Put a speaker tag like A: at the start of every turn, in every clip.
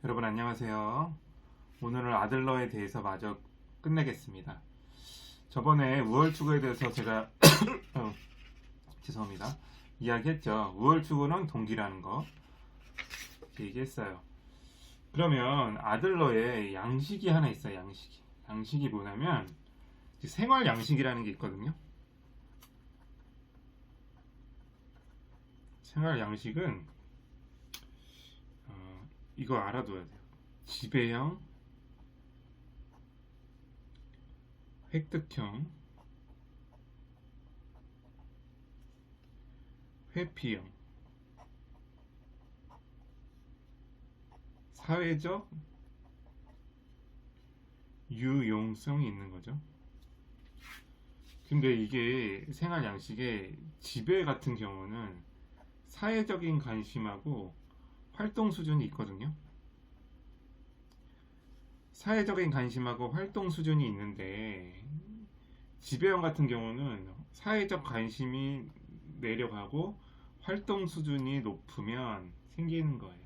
A: 여러분 안녕하세요. 오늘은 아들러에 대해서 마저 끝내겠습니다. 저번에 우월추구에 대해서 제가 죄송합니다. 이야기했죠. 우월추구는 동기라는 거 얘기했어요. 그러면 아들러에 양식이 하나 있어요. 양식이 뭐냐면 생활 양식이라는 게 있거든요. 생활 양식은 이거 알아둬야 돼요. 지배형, 획득형, 회피형, 사회적 유용성이 있는 거죠. 근데 이게 생활 양식의 지배 같은 경우는 사회적인 관심하고 활동 수준이 있거든요. 사회적인 관심하고 활동 수준이 있는데 지배형 같은 경우는 사회적 관심이 내려가고 활동 수준이 높으면 생기는 거예요.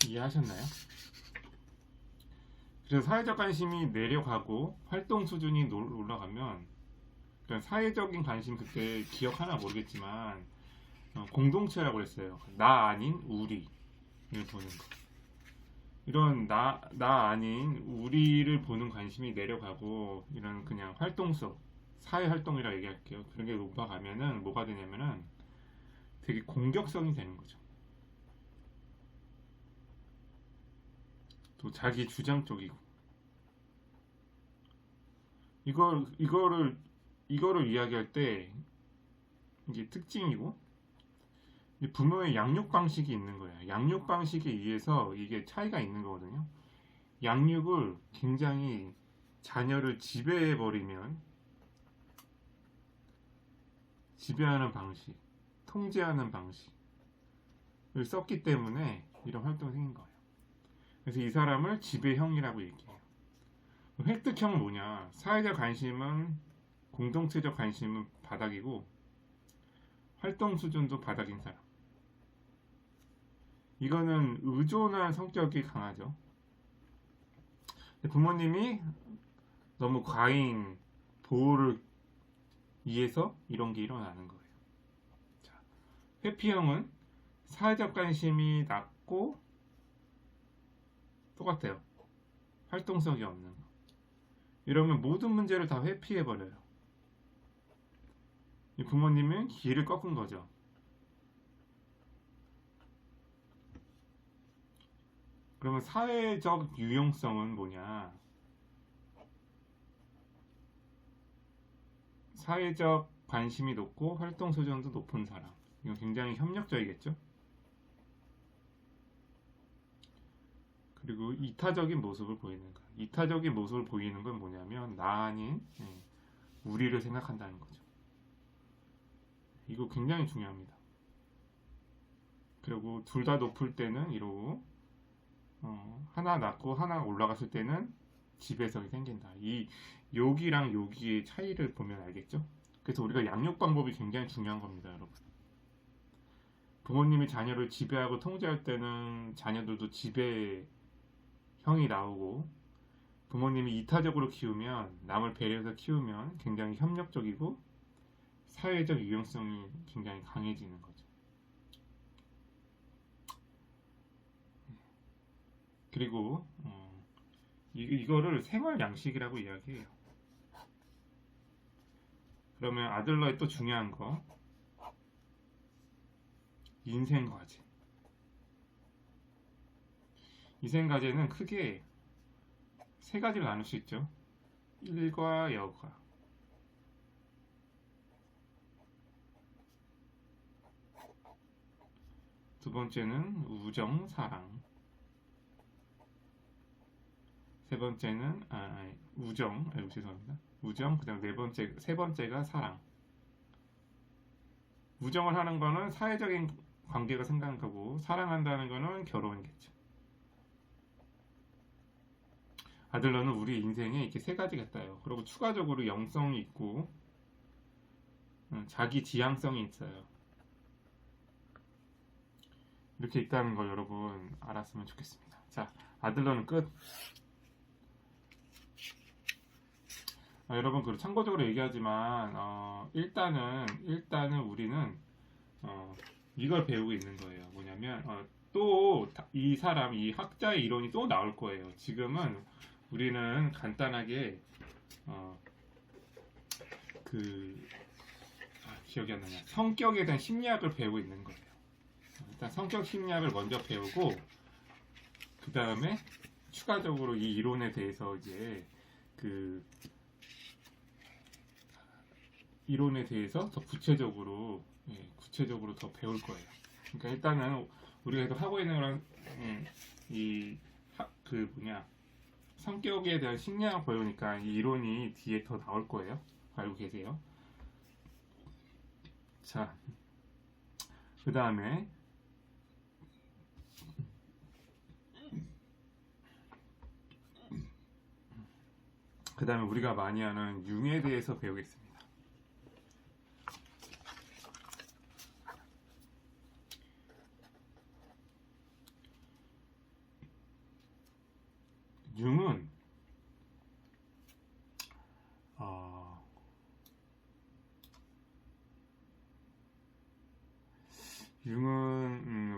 A: 이해하셨나요? 그래서 사회적 관심이 내려가고 활동 수준이 올라가면 그러니까 사회적인 관심 그때 기억하나 모르겠지만 공동체라고 그랬어요. 나 아닌 우리를 보는 거. 이런 나 아닌 우리를 보는 관심이 내려가고 이런 그냥 활동성, 사회 활동이라고 얘기할게요. 그런 게 높아가면은 뭐가 되냐면은 되게 공격성이 되는 거죠. 또 자기 주장 쪽이고 이거를 이야기할 때 이게 특징이고 부모의 양육 방식이 있는 거예요. 양육 방식에 의해서 이게 차이가 있는 거거든요. 양육을 굉장히 자녀를 지배해버리면 지배하는 방식, 통제하는 방식을 썼기 때문에 이런 활동이 생긴 거예요. 그래서 이 사람을 지배형이라고 얘기해요. 획득형은 뭐냐? 사회적 관심은 공동체적 관심은 바닥이고 활동 수준도 바닥인 사람. 이거는 의존한 성격이 강하죠. 부모님이 너무 과잉 보호를 위해서 이런 게 일어나는 거예요. 자, 회피형은 사회적 관심이 낮고 똑같아요. 활동성이 없는 거. 이러면 모든 문제를 다 회피해버려요. 이 부모님은 길을 꺾은 거죠. 그러면 사회적 유용성은 뭐냐? 사회적 관심이 높고 활동 수준도 높은 사람. 이건 굉장히 협력적이겠죠? 그리고 이타적인 모습을 보이는 거. 이타적인 모습을 보이는 건 뭐냐면 나 아닌 우리를 생각한다는 거죠. 이거 굉장히 중요합니다. 그리고 둘 다 높을 때는 이러고 하나 낮고 하나 올라갔을 때는 지배성이 생긴다. 이 여기랑 여기의 차이를 보면 알겠죠? 그래서 우리가 양육 방법이 굉장히 중요한 겁니다, 여러분. 부모님이 자녀를 지배하고 통제할 때는 자녀들도 지배형이 나오고 부모님이 이타적으로 키우면 남을 배려해서 키우면 굉장히 협력적이고 사회적 유용성이 굉장히 강해지는 거죠. 그리고 이거를 생활 양식이라고 이야기해요. 그러면 아들러의 또 중요한 거 인생 과제. 인생 과제는 크게 세 가지를 나눌 수 있죠. 일과 여과. 두 번째는 우정, 사랑. 세 번째는 우정, 죄송합니다. 우정, 그다음 세 번째가 사랑. 우정을 하는 거는 사회적인 관계가 생각한 거고 사랑한다는 거는 결혼이겠죠. 아들러는 우리 인생에 이렇게 세 가지가 있다요. 그리고 추가적으로 영성이 있고 자기 지향성이 있어요. 이렇게 있다는 걸 여러분 알았으면 좋겠습니다. 자, 아들러는 끝. 여러분, 그 참고적으로 얘기하지만 일단은 우리는 이걸 배우고 있는 거예요. 뭐냐면 또 이 사람, 이 학자의 이론이 또 나올 거예요. 지금은 우리는 간단하게 기억이 안 나냐, 성격에 대한 심리학을 배우고 있는 거예요. 일단 성격 심리학을 먼저 배우고 그 다음에 추가적으로 이 이론에 대해서 이제 그 이론에 대해서 더 구체적으로 더 배울 거예요. 그러니까 일단은 우리가 계속 하고 있는 거랑 성격에 대한 심리학을 배우니까 이 이론이 뒤에 더 나올 거예요. 알고 계세요? 자, 그 다음에 우리가 많이 하는 융에 대해서 배우겠습니다. 융은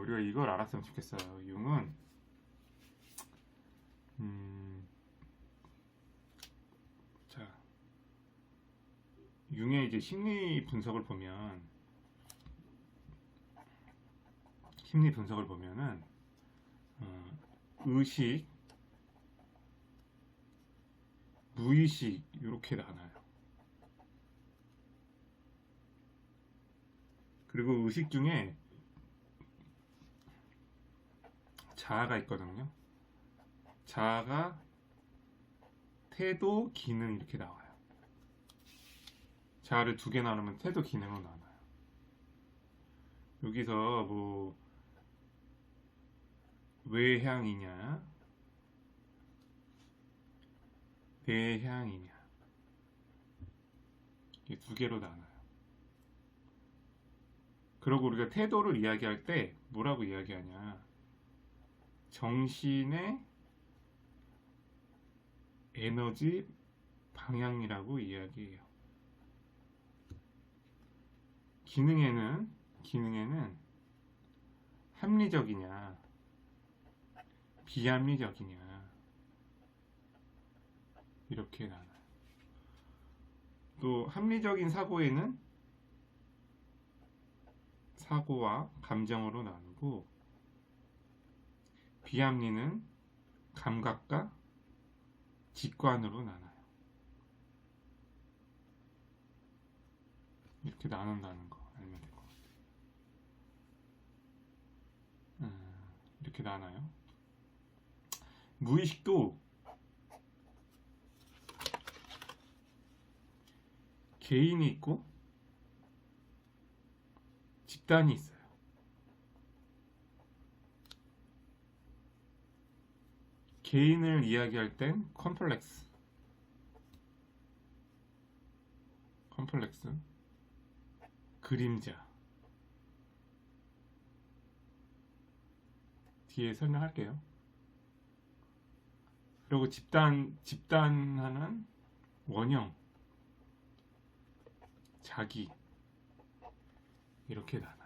A: 우리가 이걸 알았으면 좋겠어요. 융의 이제 심리 분석을 보면은 의식, 무의식 이렇게 나눠요. 그리고 의식 중에 자아가 있거든요. 자아가 태도, 기능 이렇게 나와요. 자아를 두 개 나누면 태도, 기능으로 나눠요. 여기서 뭐 외향이냐 내향이냐 이 두 개로 나눠요. 그리고 우리가 태도를 이야기할 때 뭐라고 이야기하냐, 정신의 에너지 방향이라고 이야기해요. 기능에는 합리적이냐 비합리적이냐 이렇게 나눠요. 또 합리적인 사고에는 사고와 감정으로 나누고, 비합리는 감각과 직관으로 나눠요. 이렇게 나눈다는 거 알면 될 것 같아요. 이렇게 나눠요. 무의식도 개인이 있고 집단이 있어요. 개인을 이야기할 땐 컴플렉스, 그림자, 뒤에 설명할게요. 그리고 집단하는 원형, 자기 이렇게 나눠요.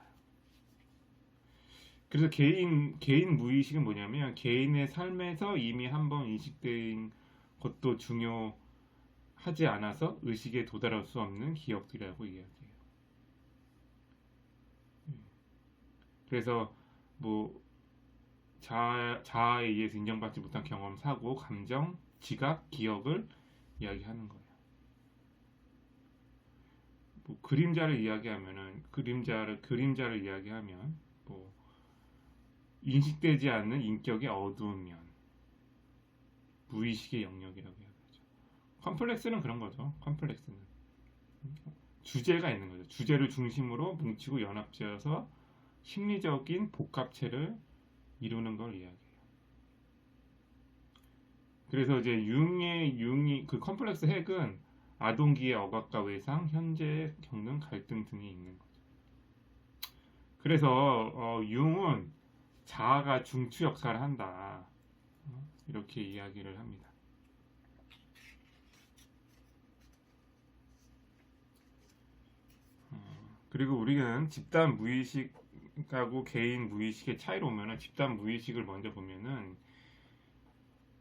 A: 그래서 개인 무의식은 뭐냐면 개인의 삶에서 이미 한번 인식된 것도 중요하지 않아서 의식에 도달할 수 없는 기억들이라고 이야기해요. 그래서 뭐 자아에 의해서 인정받지 못한 경험, 사고, 감정, 지각, 기억을 이야기하는 거예요. 뭐 그림자를 이야기하면 뭐 인식되지 않는 인격의 어두운 면, 무의식의 영역이라고 이야기하죠. 컴플렉스는 그런 거죠. 컴플렉스는 주제가 있는 거죠. 주제를 중심으로 뭉치고 연합지어서 심리적인 복합체를 이루는 걸 이야기해요. 그래서 이제 융이 그 컴플렉스 핵은 아동기의 억압과 외상, 현재 겪는 갈등 등이 있는 거죠. 그래서 융은 자아가 중추 역할을 한다. 이렇게 이야기를 합니다. 그리고 우리는 집단 무의식하고 개인 무의식의 차이로 보면은 집단 무의식을 먼저 보면은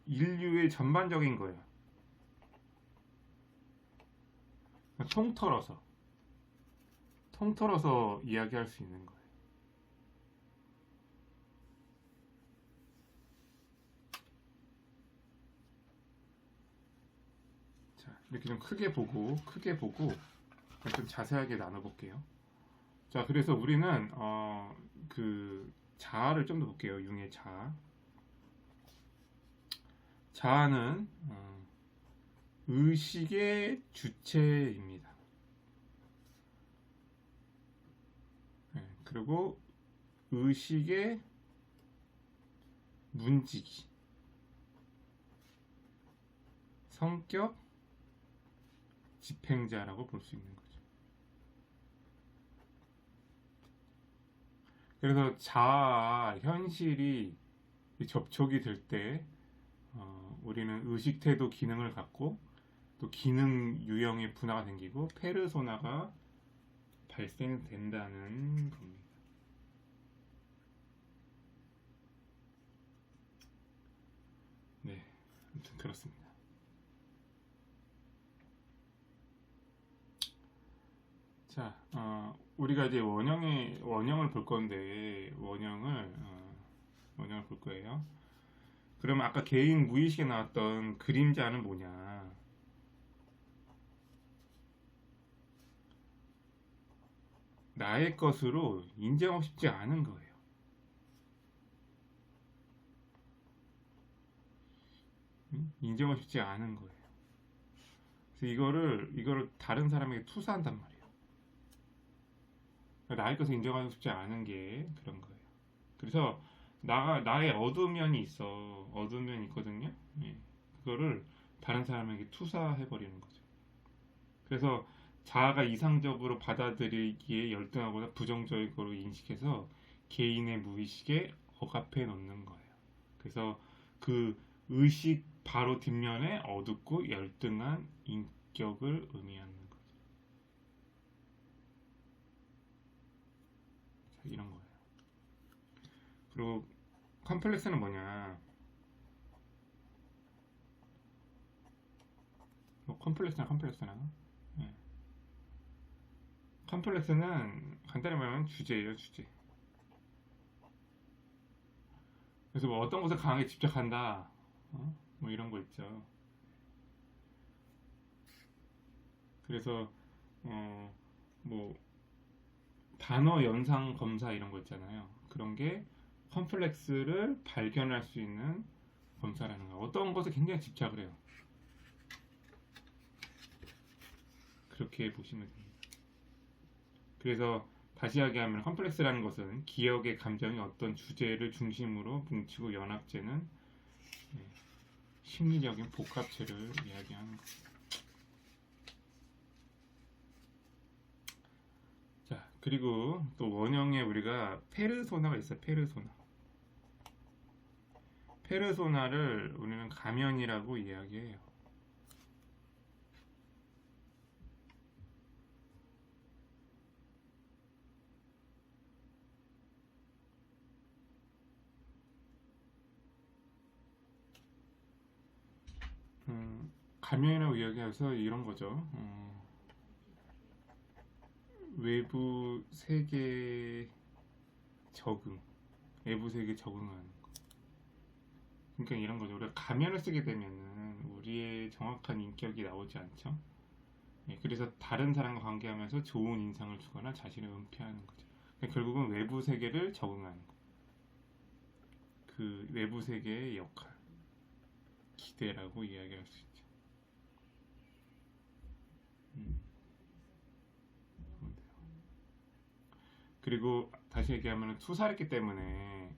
A: 인류의 전반적인 거예요. 통틀어서 이야기할 수 있는 거예요. 자, 이렇게 좀 크게 보고 좀 자세하게 나눠볼게요. 자, 그래서 우리는 그 자아를 좀 더 볼게요. 융의 자아. 자아는 의식의 주체입니다. 네, 그리고 의식의 문지기, 성격 집행자라고 볼 수 있는 거죠. 그래서 자아와 현실이 접촉이 될 때 우리는 의식태도 기능을 갖고 또 기능 유형의 분화가 생기고 페르소나가 발생된다는 겁니다. 네, 아무튼 그렇습니다. 자, 우리가 이제 원형을 볼 건데 원형을 볼 거예요. 그러면 아까 개인 무의식에 나왔던 그림자는 뭐냐? 나의 것으로 인정하고 싶지 않은 거예요. 인정하고 싶지 않은 거예요. 그래서 이거를 다른 사람에게 투사한단 말이에요. 나의 것을 인정하고 싶지 않은 게 그런 거예요. 그래서 나의 어두운 면이 있어. 어두운 면이 있거든요. 예. 그거를 다른 사람에게 투사해버리는 거죠. 그래서 자아가 이상적으로 받아들이기에 열등하거나 부정적으로 인식해서 개인의 무의식에 억압해 놓는 거예요. 그래서 그 의식 바로 뒷면에 어둡고 열등한 인격을 의미하는 거죠. 자, 이런 거예요. 그리고 컴플렉스는 뭐냐? 뭐 컴플렉스나 예. 컴플렉스는 간단히 말하면 주제예요, 주제. 그래서 뭐 어떤 것에 강하게 집착한다, 뭐 이런 거 있죠. 그래서 뭐 단어 연상 검사 이런 거 있잖아요. 그런 게 컴플렉스를 발견할 수 있는 검사라는 거예요. 어떤 것에 굉장히 집착을 해요. 그렇게 보시면 됩니다. 그래서 다시 이야기하면 컴플렉스라는 것은 기억의 감정이 어떤 주제를 중심으로 뭉치고 연합되는 심리적인 복합체를 이야기하는 거죠. 자, 그리고 또 원형에 우리가 페르소나가 있어요. 페르소나를 우리는 가면이라고 이야기해요. 가면이라고 이야기해서 이런 거죠. 외부 세계 적응, 외부 세계 적응하는 거. 그러니까 이런 거죠. 우리가 가면을 쓰게 되면은 우리의 정확한 인격이 나오지 않죠. 예, 그래서 다른 사람과 관계하면서 좋은 인상을 주거나 자신을 은폐하는 거죠. 그러니까 결국은 외부 세계를 적응하는 거. 그 외부 세계의 역할, 기대라고 이야기할 수 있죠. 그리고 다시 얘기하면 투사했기 때문에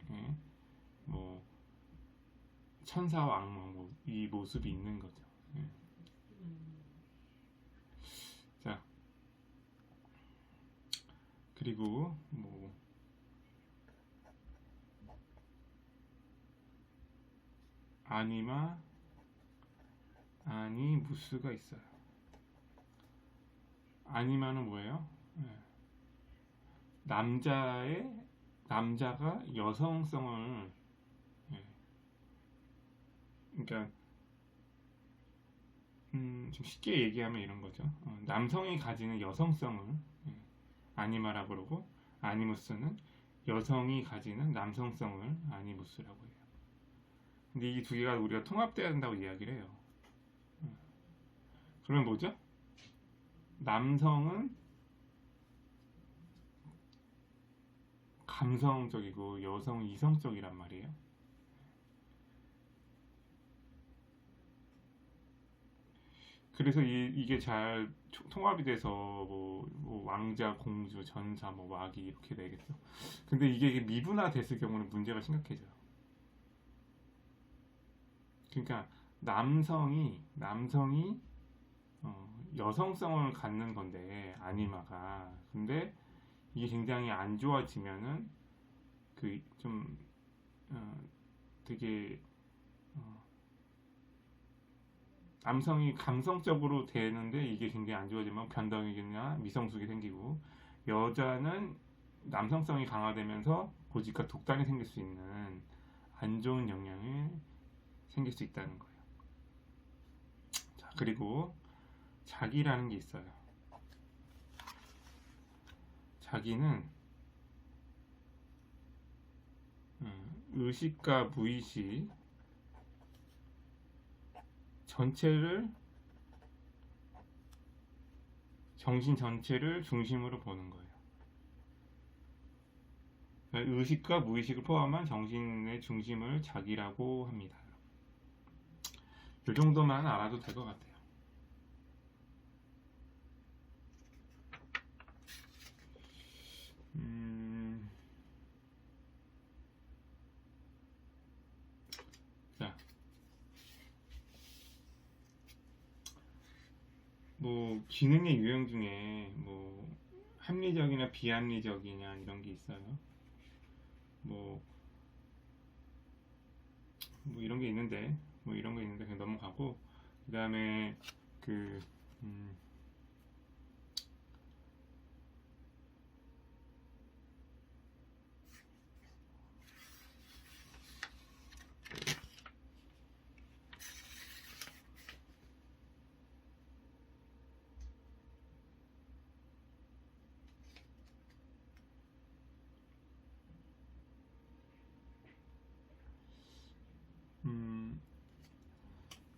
A: 뭐 천사와 악마 이 모습이 있는 거죠. 예. 자, 그리고 뭐 아니마, 아니무스가 있어요. 아니마는 뭐예요? 네. 남자가 여성성을, 네. 그러니까 좀 쉽게 얘기하면 이런 거죠. 남성이 가지는 여성성을 아니마라고 그러고, 아니무스는 여성이 가지는 남성성을 아니무스라고 해요. 근데 이 두 개가 우리가 통합돼야 된다고 이야기를 해요. 그러면 뭐죠? 남성은 감성적이고 여성은 이성적이란 말이에요. 그래서 이게 잘 통합이 돼서 뭐 왕자, 공주, 전사, 뭐 마귀 이렇게 되겠죠. 근데 이게 미분화 됐을 경우는 문제가 심각해져요. 그러니까 남성이 여성성을 갖는 건데 아니마가 근데 이게 굉장히 안 좋아지면은 그좀 되게 남성이 감성적으로 되는데 이게 굉장히 안 좋아지면 변덕이나 미성숙이 생기고 여자는 남성성이 강화되면서 고집과 독단이 생길 수 있는 안 좋은 영향이 생길 수 있다는 거예요. 자, 그리고 자기라는 게 있어요. 자기는 의식과 무의식 정신 전체를 중심으로 보는 거예요. 의식과 무의식을 포함한 정신의 중심을 자기라고 합니다. 이 정도만 알아도 될 것 같아요. 자, 뭐 기능의 유형 중에 뭐 합리적이나 비합리적이냐 이런 게 있어요. 뭐 이런 게 있는데 그냥 넘어가고 그 다음에 그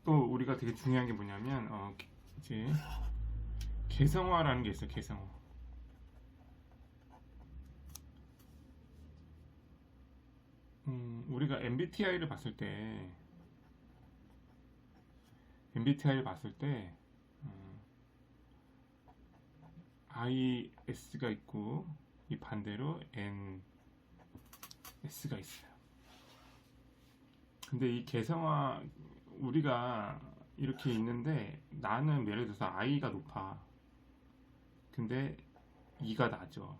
A: 또 우리가 되게 중요한 게 뭐냐면 이제 개성화라는 게 있어요. 개성화. 우리가 MBTI를 봤을 때 IS가 있고 이 반대로 NS가 있어요. 근데 이 개성화 우리가 이렇게 있는데 나는 예를 들어서 I가 높아. 근데 E가 낮죠.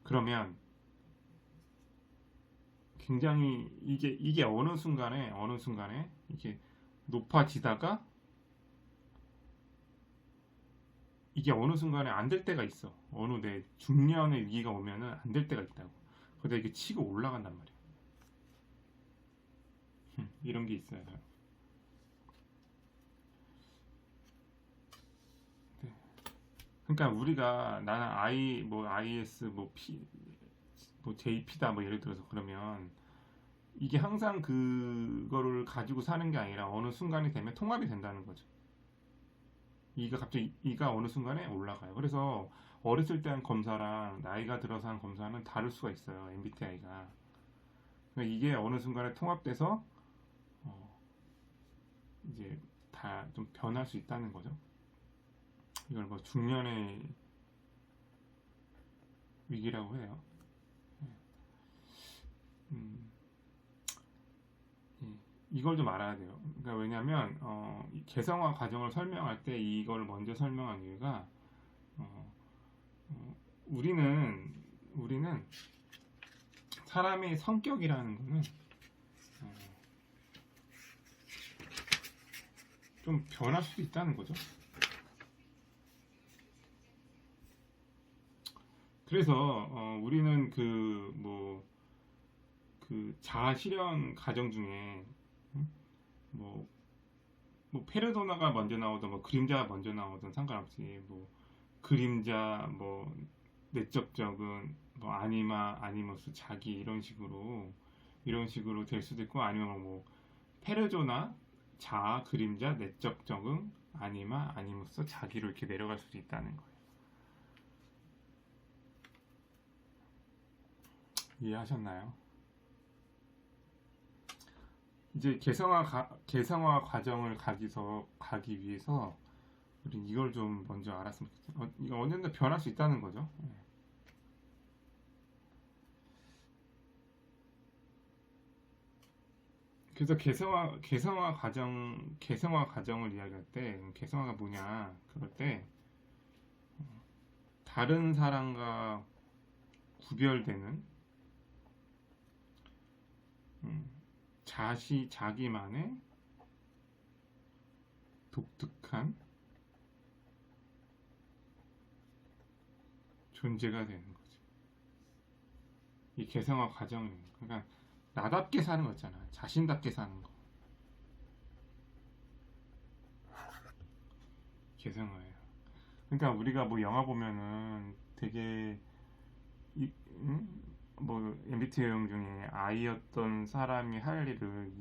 A: 그러면 굉장히 이게 어느 순간에 이게 높아지다가 이게 어느 순간에 안 될 때가 있어. 어느 내 중년의 위기가 오면은 안 될 때가 있다고. 근데 이게 치고 올라간단 말이야. 이런 게 있어요. 네. 그러니까 우리가 나는 IS JP다 예를 들어서 그러면 이게 항상 그거를 가지고 사는 게 아니라 어느 순간이 되면 통합이 된다는 거죠. 이가 어느 순간에 올라가요. 그래서 어렸을 때 한 검사랑 나이가 들어서 한 검사는 다를 수가 있어요. MBTI가. 그러니까 이게 어느 순간에 통합돼서 이제 다 좀 변할 수 있다는 거죠. 이걸 뭐 중년의 위기라고 해요. 이걸 좀 알아야 돼요. 그러니까 왜냐하면 개성화 과정을 설명할 때 이걸 먼저 설명한 이유가 우리는 사람의 성격이라는 거는 좀 변할 수도 있다는 거죠. 그래서 우리는 그 자아 실현 과정 중에 음? 뭐, 뭐 페르소나가 먼저 나오든 뭐 그림자가 먼저 나오든 상관없이 뭐 그림자 뭐 내적적은 뭐 아니마 아니머스 자기 이런 식으로 될 수도 있고 아니면 뭐 페르소나 자아 그림자 내적 적응 아니마 아니머스 자기로 이렇게 내려갈 수도 있다는 거예요. 이해하셨나요? 이제 개성화 과정을 가기 위해서 우린 이걸 좀 먼저 알았으면 좋겠어요. 이거 언젠가 변할 수 있다는 거죠. 예. 그래서 개성화 과정을 이야기할 때 개성화가 뭐냐 그럴 때 다른 사람과 구별되는 음, 자기만의 독특한 존재가 되는 거지. 이 개성화 과정은 그러니까 나답게 사는 거 있잖아. 자신답게 사는 거. 개성화예요. 그러니까 우리가 뭐 영화 보면은 되게 응? 뭐 MBTI 유형 중에 I였던 사람이 할 일을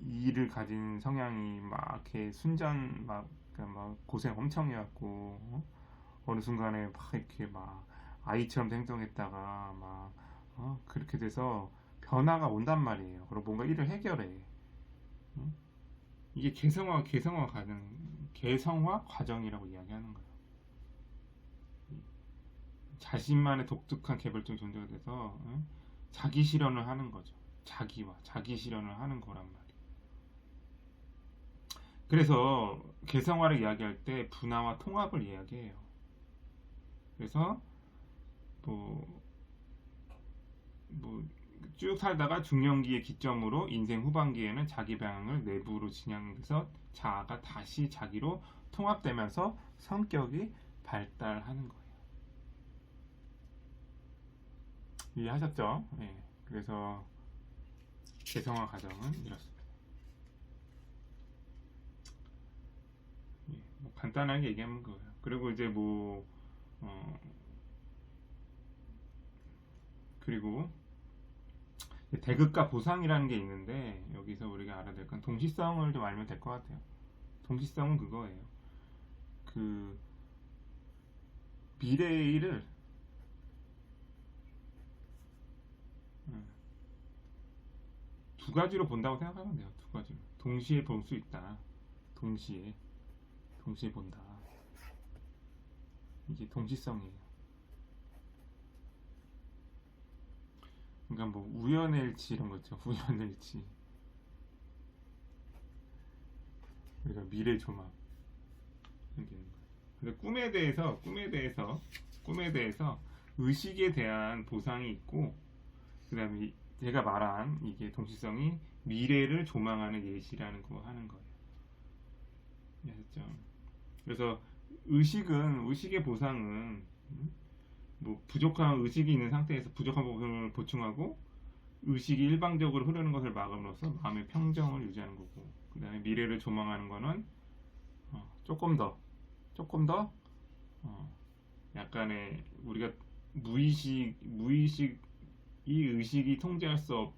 A: E를 가진 성향이 막 이렇게 순전 그러니까 막 고생 엄청 해갖고 어느 순간에 막 이렇게 막 아이처럼 행동했다가 막 그렇게 돼서 변화가 온단 말이에요. 그리고 뭔가 일을 해결해. 응? 이게 개성화 과정이라고 이야기하는 거예요. 자신만의 독특한 개별적 존재가 돼서 자기 실현을 하는 거죠. 자기 실현을 하는 거란 말이에요. 그래서 개성화를 이야기할 때 분화와 통합을 이야기해요. 그래서 쭉 살다가 중년기의 기점으로 인생 후반기에는 자기 방향을 내부로 진양돼서 자아가 다시 자기로 통합되면서 성격이 발달하는 거예요. 이해하셨죠? 네. 그래서 개성화 과정은 이렇습니다. 예, 뭐 간단하게 얘기하면 그거예요. 그리고 이제 그리고 대극과 보상이라는 게 있는데 여기서 우리가 알아야 될 건 동시성을 좀 알면 될 것 같아요. 동시성은 그거예요. 그 미래를 두 가지로 본다고 생각하면 돼요. 두 가지로. 동시에 볼 수 있다. 동시에 본다. 이게 동시성이에요. 그러니까 뭐 우연의 일치 이런 거 있죠. 우연의 일치. 우리가 미래 조망 이렇게 있는 거예요. 근데 꿈에 대해서 의식에 대한 보상이 있고 그다음에 제가 말한 이게 동시성이 미래를 조망하는 예시라는 거 하는 거예요. 아셨죠? 그래서 의식의 보상은 뭐 부족한 의식이 있는 상태에서 부족한 부분을 보충하고 의식이 일방적으로 흐르는 것을 막음으로써 마음의 평정을 유지하는 거고 그 다음에 미래를 조망하는 거는 조금 더 약간의 우리가 무의식이 의식이 통제할 수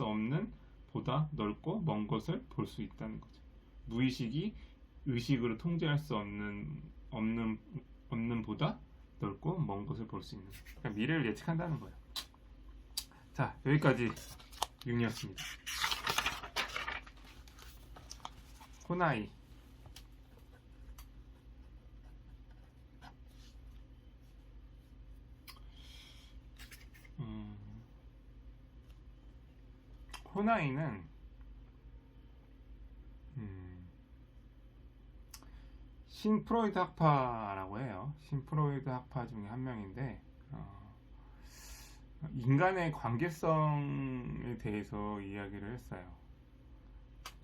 A: 없는 보다 넓고 먼 것을 볼 수 있다는 거죠. 무의식이 의식으로 통제할 수 없는 보다 넓고 먼 것을 볼 수 있는. 그러니까 미래를 예측한다는 거예요. 자, 여기까지 윤이었습니다. 호나이. 호나이는 신프로이드 학파라고 해요. 신프로이드 학파 중에 한 명인데 인간의 관계성에 대해서 이야기를 했어요.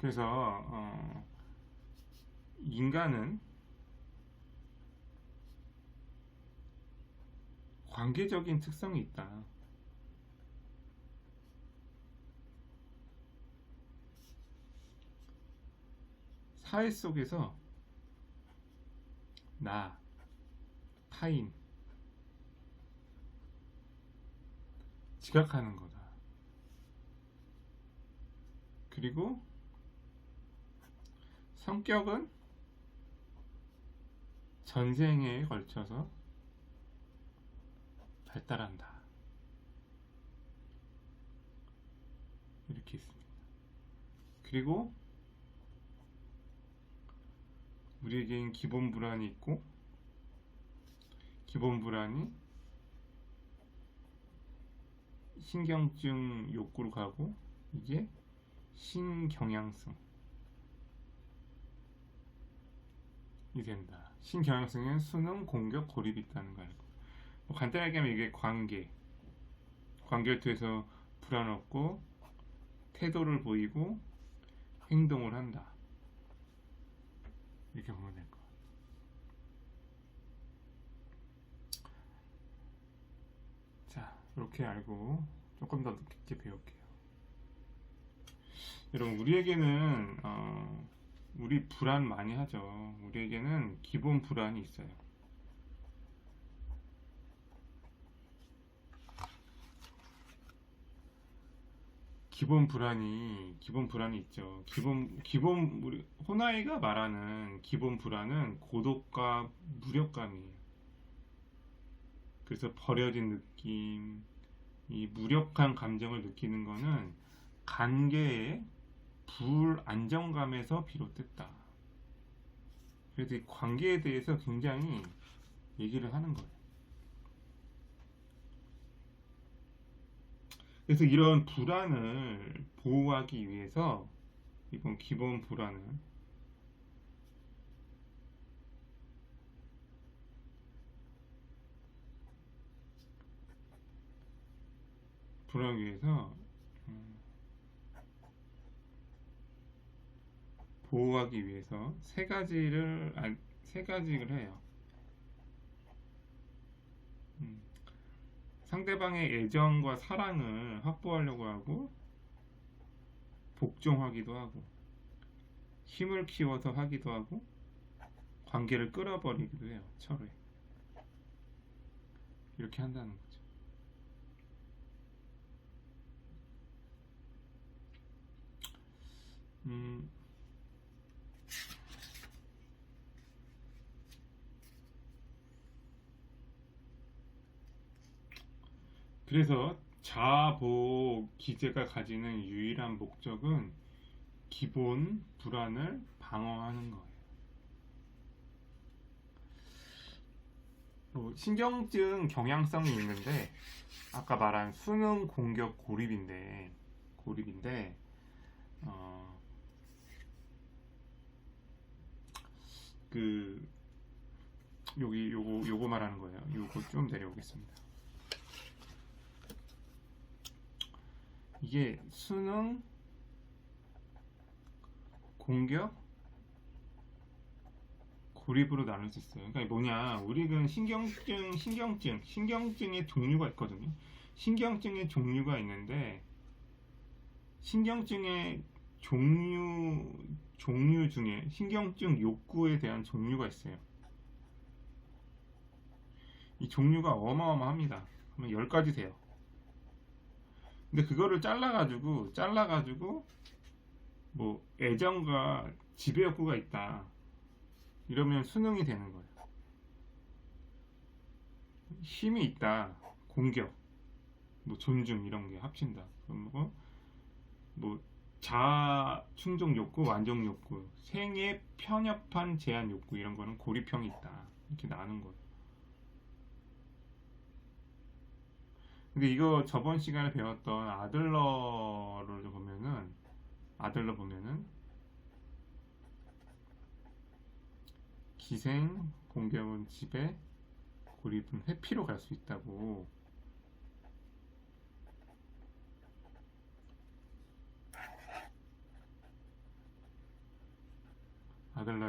A: 그래서 인간은 관계적인 특성이 있다. 사회 속에서 나, 타인, 지각하는 거다. 그리고 성격은 전생에 걸쳐서 발달한다. 이렇게 있습니다. 그리고 우리에겐 기본 불안이 있고, 기본 불안이 신경증 욕구로 가고, 이게 신경향성이 된다. 신경향성은 수능, 공격, 고립이 있다는 거 알고, 뭐 간단하게 하면 이게 관계를 통해서 불안 얻고 태도를 보이고 행동을 한다. 이렇게 보면 될 것 같아요. 자, 이렇게 알고 조금 더 깊게 배울게요. 여러분, 우리에게는 우리 불안 많이 하죠. 우리에게는 기본 불안이 있어요. 기본 불안이 있죠. 우리 호나이가 말하는 기본 불안은 고독과 무력감이에요. 그래서 버려진 느낌, 이 무력한 감정을 느끼는 거는 관계의 불안정감에서 비롯됐다. 그래서 이 관계에 대해서 굉장히 얘기를 하는 거예요. 그래서 이런 불안을 보호하기 위해서 이번 기본 불안을 위해서 보호하기 위해서 세 가지를 해요. 상대방의 애정과 사랑을 확보하려고 하고, 복종하기도 하고, 힘을 키워서 하기도 하고, 관계를 끌어버리기도 해요. 서로에. 이렇게 한다는 거죠. 그래서 자보 기제가 가지는 유일한 목적은 기본 불안을 방어하는 거예요. 신경증 경향성이 있는데, 아까 말한 수능, 공격, 고립인데 여기 요거 말하는 거예요. 요거 좀 내려오겠습니다. 이게 수능, 공격, 고립으로 나눌 수 있어요. 그러니까 뭐냐, 우리는 신경증의 종류가 있거든요. 신경증의 종류가 있는데, 신경증의 종류 중에 신경증 욕구에 대한 종류가 있어요. 이 종류가 어마어마합니다. 그러면 10가지 돼요. 근데 그거를 잘라가지고 뭐 애정과 지배 욕구가 있다, 이러면 수능이 되는 거예요. 힘이 있다, 공격, 뭐 존중, 이런 게 합친다. 그럼 뭐 자아 충족 욕구, 완족 욕구, 생애 편협한 제한 욕구, 이런 거는 고립형이 있다, 이렇게 나눈 거예요. 근데 이거 저번 시간에 배웠던 아들러 보면은 기생, 공격은 지배, 고립은 회피로 갈 수 있다고.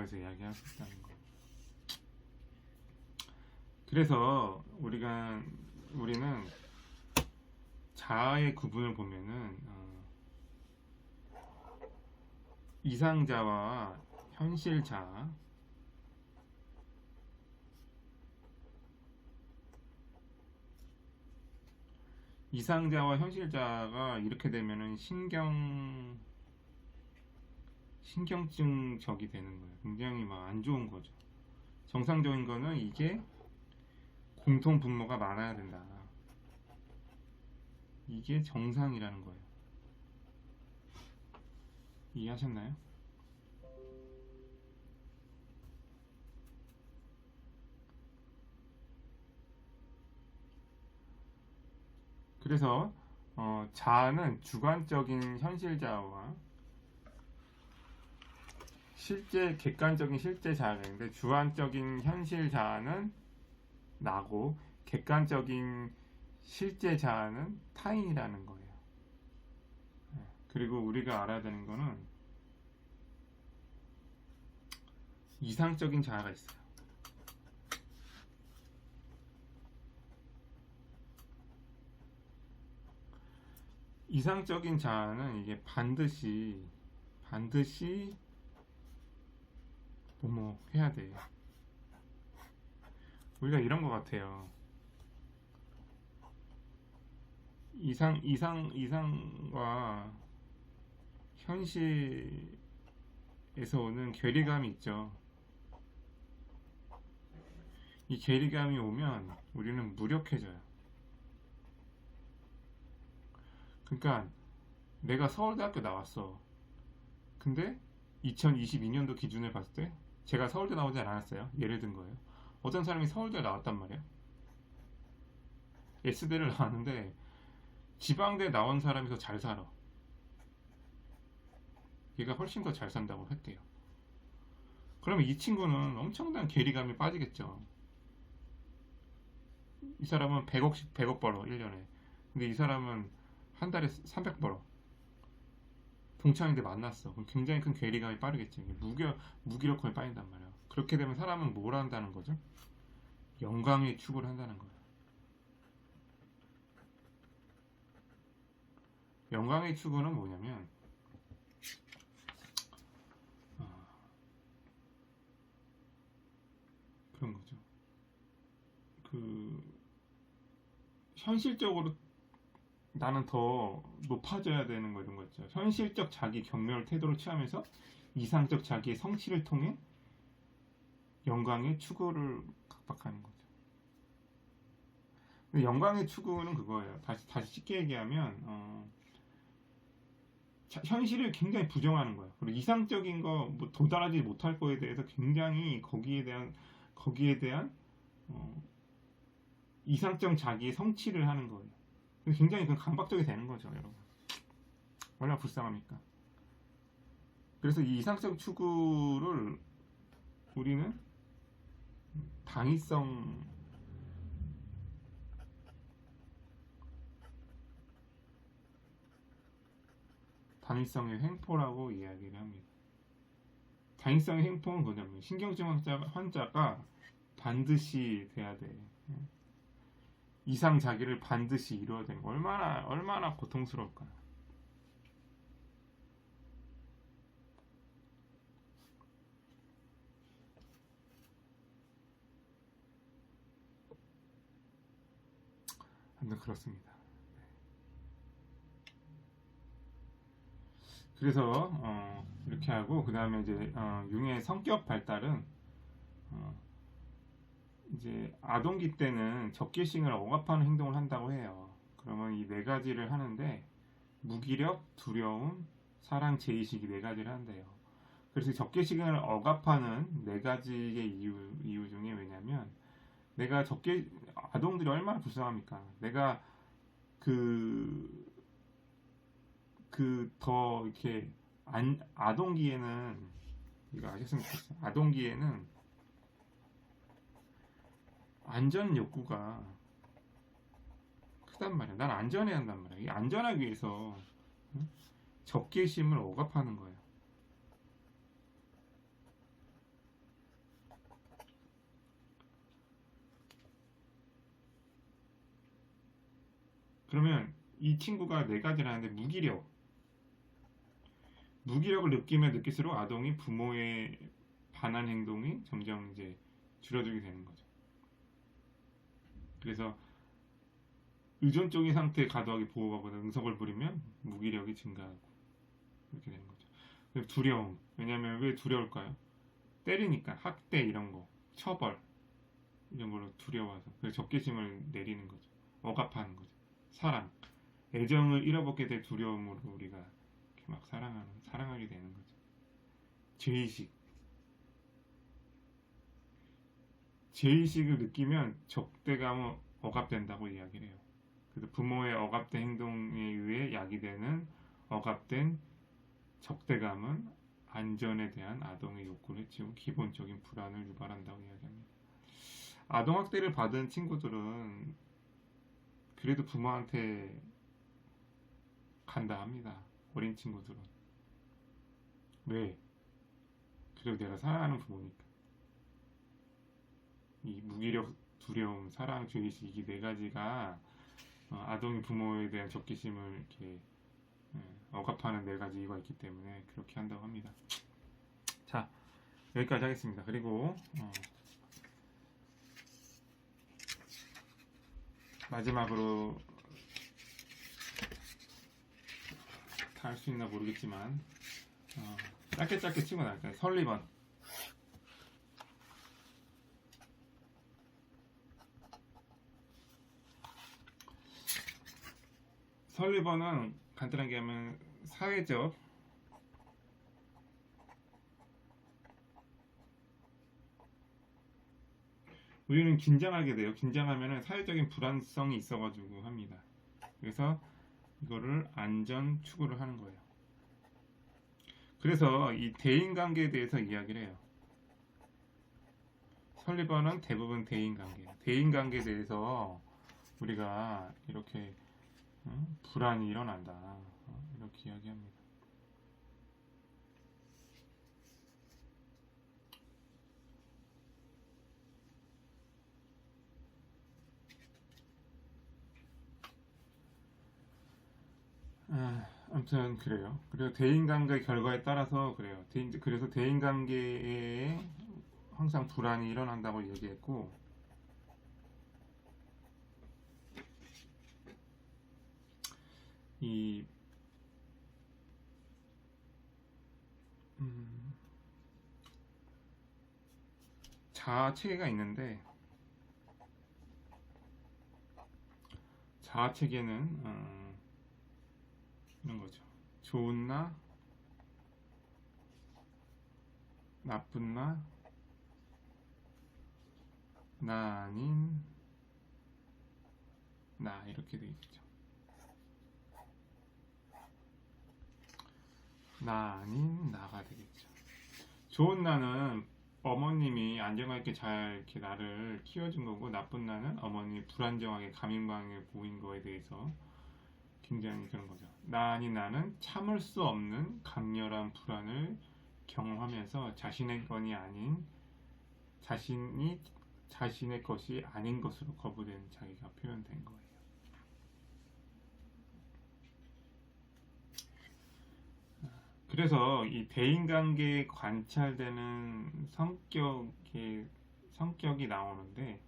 A: 근거해서 이야기할 수 있다는 거. 그래서 우리는 자아의 구분을 보면은 이상자와 현실자, 이상자와 현실자가 이렇게 되면은 신경증적이 되는 거예요. 굉장히 막 안 좋은 거죠. 정상적인 거는 이게 공통 분모가 많아야 된다. 이게 정상이라는 거예요. 이해하셨나요? 그래서 자아는 주관적인 현실자와 객관적인 실제 자아가 있는데, 주관적인 현실 자아는 나고 객관적인 실제 자아는 타인이라는 거예요. 그리고 우리가 알아야 되는 거는 이상적인 자아가 있어요. 이상적인 자아는 이게 반드시 뭐뭐 해야 돼요. 우리가 이런 것 같아요. 이상과 현실에서 오는 괴리감이 있죠. 이 괴리감이 오면 우리는 무력해져요. 그러니까 내가 서울대학교 나왔어. 근데 2022년도 기준을 봤을 때 제가 서울대 나오지 않았어요. 예를 든 거예요. 어떤 사람이 서울대 나왔단 말이에요. S대를 나왔는데 지방대 나온 사람이 더 잘 살아. 얘가 훨씬 더 잘 산다고 했대요. 그러면 이 친구는 엄청난 괴리감이 빠지겠죠. 이 사람은 100억 벌어 1년에. 근데 이 사람은 한 달에 300 벌어. 동창인데 만났어. 그럼 굉장히 큰 괴리감이 빠르겠죠. 무기력감이 빠진단 말이야. 그렇게 되면 사람은 뭘 한다는 거죠? 영광의 추구를 한다는 거예요. 영광의 추구는 뭐냐면 그런 거죠. 현실적으로 나는 더 높아져야 되는 거, 이런 거 있죠. 현실적 자기 경멸 태도를 취하면서 이상적 자기의 성취를 통해 영광의 추구를 각박하는 거죠. 근데 영광의 추구는 그거예요. 다시 쉽게 얘기하면 현실을 굉장히 부정하는 거예요. 그리고 이상적인 거, 뭐 도달하지 못할 거에 대해서 굉장히 거기에 대한 이상적 자기의 성취를 하는 거예요. 굉장히 강박적이 되는 거죠, 여러분. 얼마나 불쌍합니까? 그래서 이 이상적 추구를 우리는 당위성의 횡포라고 이야기를 합니다. 당위성의 횡포는 뭐냐면 신경증 환자가 반드시 돼야 돼. 이상 자기를 반드시 이루어야 되는 거 얼마나 고통스러울까요? 아무튼 그렇습니다. 그래서 이렇게 하고, 그 다음에 이제 융의 성격 발달은 이제 아동기 때는 적개심을 억압하는 행동을 한다고 해요. 그러면 이 네 가지를 하는데 무기력, 두려움, 사랑, 죄의식, 이 네 가지를 한대요. 그래서 적개심을 억압하는 네 가지의 이유 중에, 왜냐면 내가 아동들이 얼마나 불쌍합니까? 내가 더 이렇게 아동기에는, 이거 아셨으면 좋겠어요. 아동기에는 안전 욕구가 크단 말이야. 난 안전해야 한단 말이야. 이 안전하기 위해서 적개심을 억압하는 거예요. 그러면 이 친구가 네 가지를 하는데 무기력을 느끼면 느낄수록 아동이 부모의 반한 행동이 점점 이제 줄어들게 되는 거죠. 그래서 의존적인 상태의 과도하게 보호하거나 응석을 부리면 무기력이 증가하고 이렇게 되는 거죠. 그리고 두려움. 왜냐하면 왜 두려울까요? 때리니까 학대 이런 거, 처벌 이런 걸로 두려워서 그래서 적개심을 내리는 거죠. 억압하는 거죠. 사랑, 애정을 잃어버리게 될 두려움으로 우리가 이렇게 막 사랑하게 되는 거죠. 죄의식을 느끼면 적대감은 억압된다고 이야기를 해요. 그래서 부모의 억압된 행동에 의해 야기되는 억압된 적대감은 안전에 대한 아동의 욕구를 해치고 기본적인 불안을 유발한다고 이야기합니다. 아동학대를 받은 친구들은 그래도 부모한테 간다 합니다. 어린 친구들은. 왜? 그래도 내가 사랑하는 부모니까. 이 무기력, 두려움, 사랑, 죄의식 이 네 가지가 아동이 부모에 대한 적개심을 이렇게 억압하는 네 가지 이유가 있기 때문에 그렇게 한다고 합니다. 자, 여기까지 하겠습니다. 그리고 마지막으로 다 할 수 있나 모르겠지만 짧게 치고 나갈까요? 설리번은 간단하게 하면 사회적 우리는 긴장하게 돼요. 긴장하면 사회적인 불안성이 있어가지고 합니다. 그래서 이거를 안전 추구를 하는 거예요. 그래서 이 대인관계에 대해서 이야기를 해요. 설리번은 대부분 대인관계예요. 대인관계에 대해서 우리가 이렇게 불안이 일어난다. 이렇게 이야기합니다. 아무튼 그래요. 그리고 대인관계 결과에 따라서 그래요. 그래서 대인관계에 항상 불안이 일어난다고 얘기했고 이 자아체계가 있는데 자아체계는 이런 거죠. 좋은 나, 나쁜 나 아닌 나 이렇게 돼 있죠. 나 아닌 나가 되겠죠. 좋은 나는 어머님이 안정감 있게 잘 이렇게 나를 키워준 거고 나쁜 나는 어머님이 불안정하게 감인방에 보인 거에 대해서 굉장히 그런 거죠. 나 아닌 나는 참을 수 없는 강렬한 불안을 경험하면서 자신의 건이 아닌 자신의 것이 아닌 것으로 거부된 자기가 표현된 거예요. 그래서 이 대인관계에 관찰되는 성격이 나오는데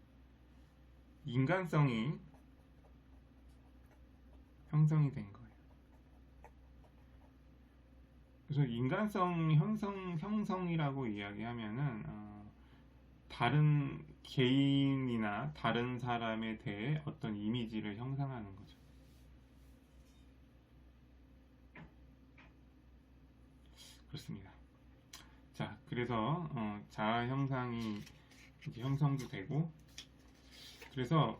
A: 인간성이 형성이 된 거예요. 그래서 인간성 형성이라고 이야기하면은 다른 개인이나 다른 사람에 대해 어떤 이미지를 형성하는 거죠. 그렇습니다. 자, 그래서 자아 형상이 이제 형성도 되고, 그래서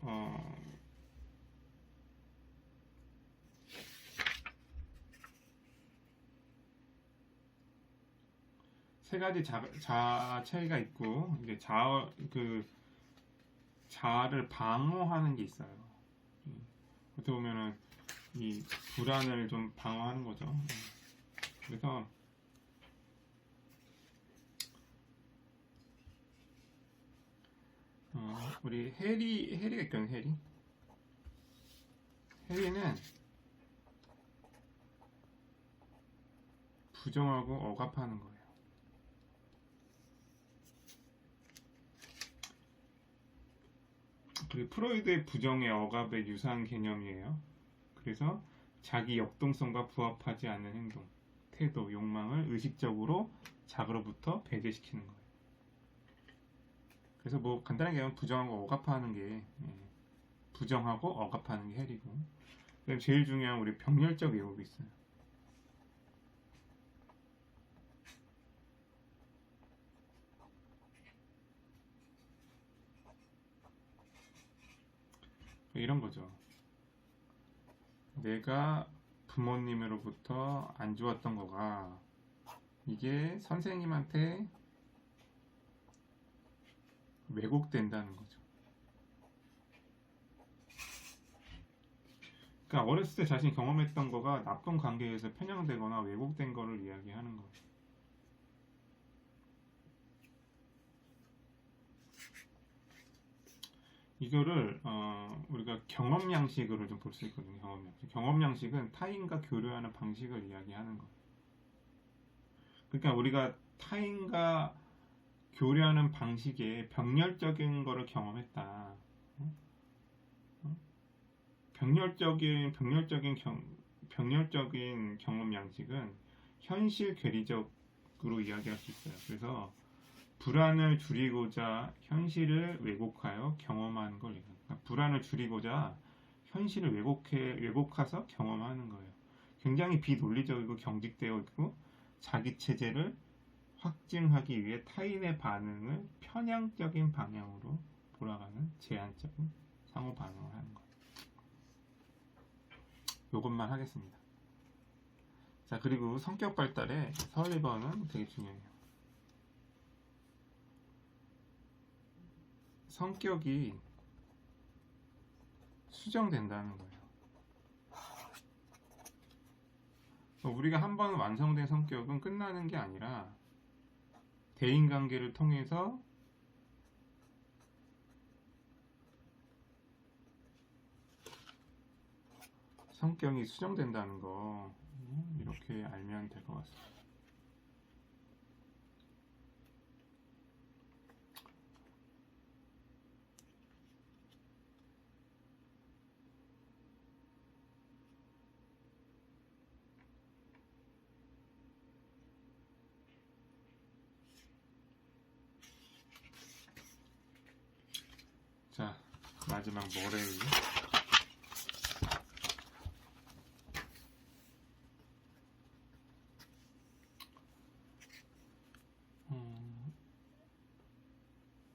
A: 세 가지 자아체가 있고, 이제 자아를 방어하는 게 있어요. 어떻게 보면은 이 불안을 좀 방어하는 거죠. 그래서 우리 해리가 있거든요. 해리는 부정하고 억압하는 거예요. 그리고 프로이드의 부정의 억압의 유사한 개념이에요. 그래서 자기 역동성과 부합하지 않는 행동, 태도, 욕망을 의식적으로 자기로부터 배제시키는 거예요. 그래서 뭐 간단하게 하면 부정하고 억압하는 게 부정하고 억압하는 게 해리고, 그다음 제일 중요한 우리 병렬적 왜곡이 있어요. 이런 거죠. 내가 부모님으로부터 안 좋았던 거가 이게 선생님한테 왜곡된다는 거죠. 그러니까 어렸을 때 자신이 경험했던 거가 나쁜 관계에서 편향되거나 왜곡된 거를 이야기하는 거예요. 이거를 우리가 경험 양식으로 좀 볼 수 있거든요. 경험 양식. 경험 양식은 타인과 교류하는 방식을 이야기하는 거예요. 그러니까 우리가 타인과 교류하는 방식에 병렬적인 거를 경험했다. 병렬적인 경험 양식은 현실 괴리적으로 이야기할 수 있어요. 그래서 불안을 줄이고자 현실을 왜곡하여 경험하는 걸 얘기합니다. 그러니까 불안을 줄이고자 현실을 왜곡해서 경험하는 거예요. 굉장히 비논리적이고 경직되어 있고 자기 체제를 확증하기 위해 타인의 반응을 편향적인 방향으로 돌아가는 제한적인 상호 반응을 하는 거예요. 이것만 하겠습니다. 자, 그리고 성격 발달에 설리번은 되게 중요해요. 성격이 수정된다는 거예요. 우리가 한번 완성된 성격은 끝나는 게 아니라 대인관계를 통해서 성격이 수정된다는 거 이렇게 알면 될 것 같습니다. 자, 마지막 머레이.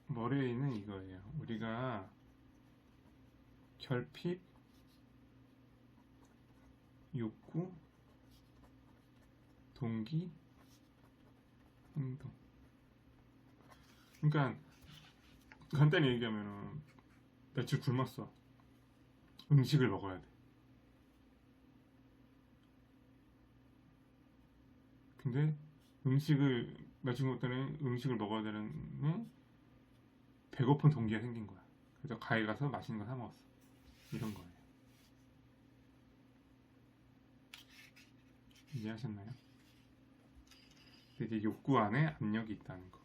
A: 머레이는 이거예요. 우리가 결핍, 욕구, 동기, 행동. 그러니까 간단히 얘기하면은 며칠 굶었어. 음식을 먹어야 돼. 근데 며칠 굶었더니 음식을 먹어야 되는데 배고픈 동기가 생긴 거야. 그래서 가게 가서 맛있는 거 사 먹었어. 이런 거예요. 이해하셨나요? 이제 욕구 안에 압력이 있다는 거.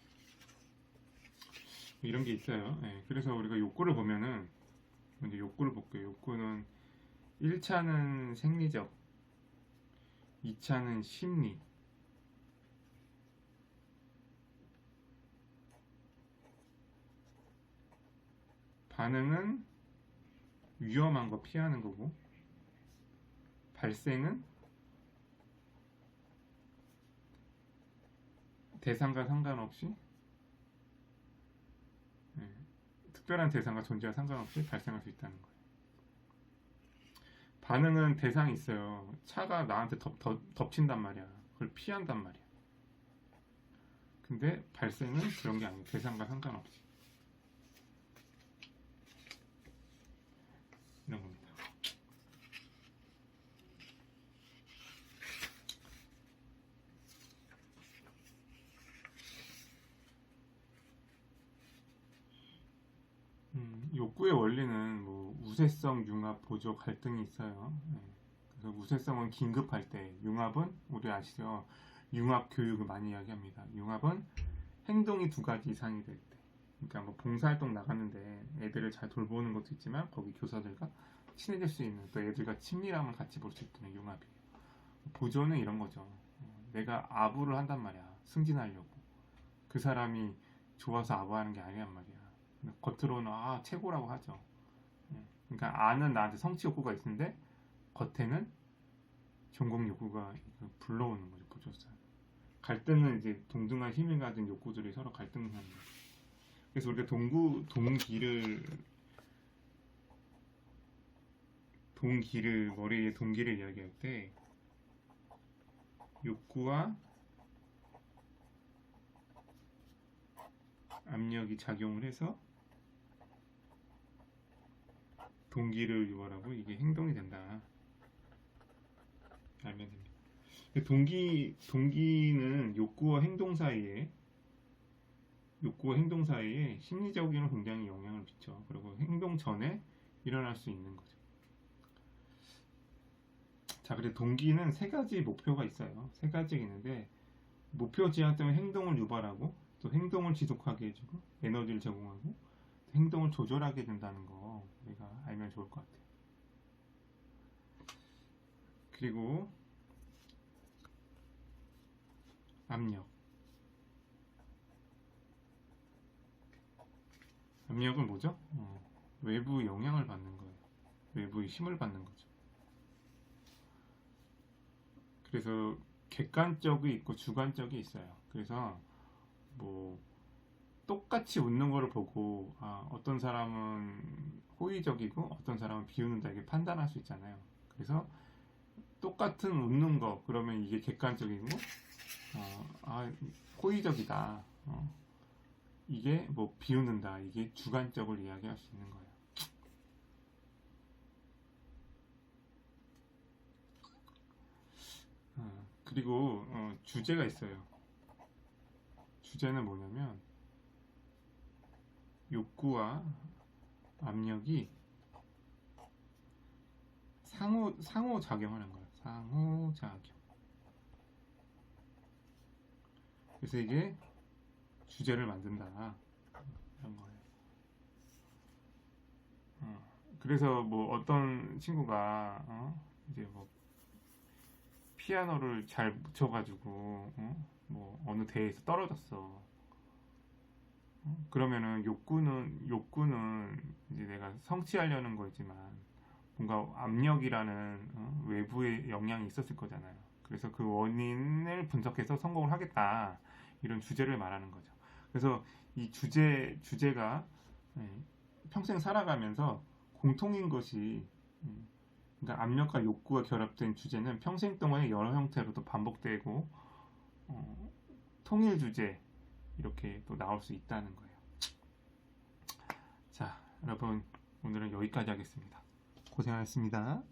A: 이런 게 있어요. 네, 그래서 우리가 욕구를 보면은 먼저 욕구를 볼게요. 욕구는 1차는 생리적, 2차는 심리, 반응은 위험한 거 피하는 거고, 발생은 대상과 상관없이 특별한 대상과 존재와 상관없이 발생할 수 있다는 거예요. 반응은 대상이 있어요. 차가 나한테 덮친단 말이야. 그걸 피한단 말이야. 근데 발생은 그런 게 아니에요. 대상과 상관없이. 이런 겁니다. 욕구의 원리는 뭐 우세성, 융합, 보조 갈등이 있어요. 네. 그래서 우세성은 긴급할 때, 융합은 우리 아시죠? 융합 교육을 많이 이야기합니다. 융합은 행동이 두 가지 이상이 될 때, 그러니까 뭐 봉사활동 나갔는데 애들을 잘 돌보는 것도 있지만 거기 교사들과 친해질 수 있는, 또 애들과 친밀함을 같이 볼 수 있는 융합이에요. 보조는 이런 거죠. 내가 아부를 한단 말이야. 승진하려고. 그 사람이 좋아서 아부하는 게 아니란 말이야. 겉으로는 최고라고 하죠. 그러니까 아는 나한테 성취 욕구가 있는데 겉에는 존공 욕구가 불러오는 거죠. 보조사. 갈등은 이제 동등한 힘을 가진 욕구들이 서로 갈등하는 거죠. 그래서 우리가 머리에 동기를 이야기할 때 욕구와 압력이 작용을 해서 동기를 유발하고 이게 행동이 된다. 알면 됩니다. 동기는 욕구와 행동 사이에 심리적으로 굉장히 영향을 미쳐. 그리고 행동 전에 일어날 수 있는 거죠. 자, 그래 동기는 세 가지 목표가 있어요. 세 가지가 있는데 목표 지향 때문에 행동을 유발하고 또 행동을 지속하게 해주고 에너지를 제공하고 행동을 조절하게 된다는 거 우리가 알면 좋을 것 같아요. 그리고 압력은 뭐죠? 외부 영향을 받는 거예요. 외부의 힘을 받는 거죠. 그래서 객관적이 있고 주관적이 있어요. 그래서 뭐 똑같이 웃는 거를 보고 어떤 사람은 호의적이고 어떤 사람은 비웃는다 이게 판단할 수 있잖아요. 그래서 똑같은 웃는 거 그러면 이게 객관적이고 호의적이다. 이게 뭐 비웃는다 이게 주관적으로 이야기할 수 있는 거예요. 그리고 주제가 있어요. 주제는 뭐냐면 욕구와 압력이 상호 작용하는 거예요. 상호작용. 그래서 이게 주제를 만든다 이런 거예요. 그래서 뭐 어떤 친구가 이제 뭐 피아노를 잘 못 쳐가지고 뭐 어느 대회에서 떨어졌어. 그러면은 욕구는 이제 내가 성취하려는 거지만 뭔가 압력이라는 외부의 영향이 있었을 거잖아요. 그래서 그 원인을 분석해서 성공을 하겠다 이런 주제를 말하는 거죠. 그래서 이 주제가 평생 살아가면서 공통인 것이 그러니까 압력과 욕구가 결합된 주제는 평생 동안에 여러 형태로도 반복되고 통일 주제 이렇게 또 나올 수 있다는 거예요. 자, 여러분 오늘은 여기까지 하겠습니다. 고생하셨습니다.